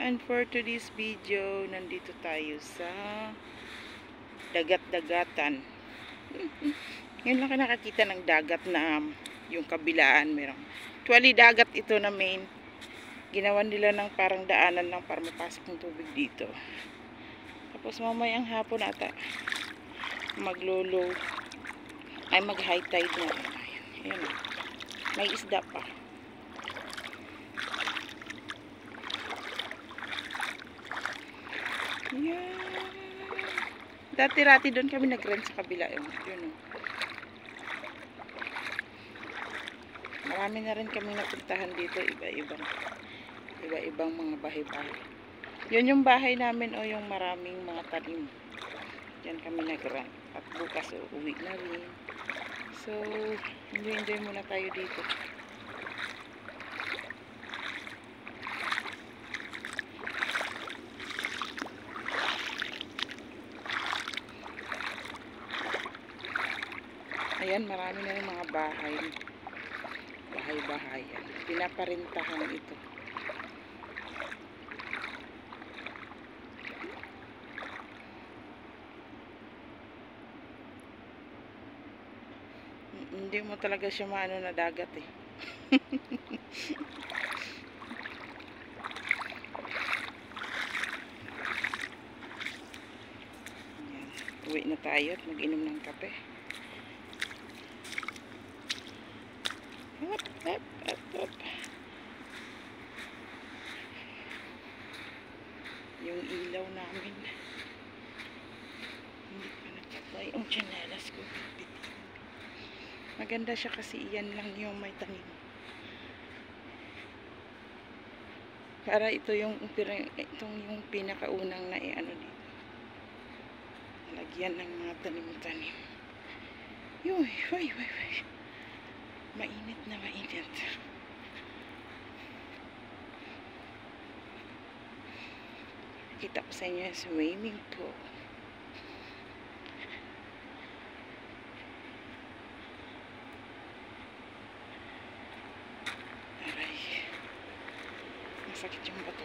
And for today's video, nandito tayo sa dagat-dagatan. Ngayon lang nakakita ng dagat na yung kabilaan. Merong actually dagat ito na main. Ginawan nila ng parang daanan lang para mapasok ng tubig dito. Tapos mamayang hapon ata maglolo ay mag high tide na. Ayan, may isda pa. Yan. Dati-rati doon kami nag-rent sa kabila. Yun. Marami na rin kami napuntahan dito. Iba-ibang mga bahay-bahay. Yun yung bahay namin o yung maraming mga tanim. Yan kami nag-rent. At bukas uuwi na rin. So, enjoy muna tayo dito. Ayan, marami na rin mga bahay. Bahay-bahayan. Pinaparintahan ito. Hindi mo talaga siya maano na dagat eh. Ayan. Uwi na tayo at mag-inom ng kape. Up. Yung ilaw namin. Hindi pa nakatay ang tsinelas ko. Maganda siya kasi iyan lang yung may tanim. Para ito yung pinakaunang na ano dito. Lagyan ng mga tanim-tanim. Uy. Mainit na mainit. Kita ko sa inyo yung swimming pool. Aray. Masakit yung bato.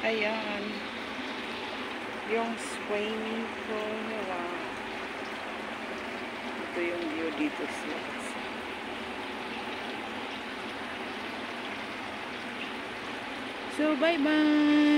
Ayan. Yung swimming pool nila. Ito yung view dito sa So, bye-bye!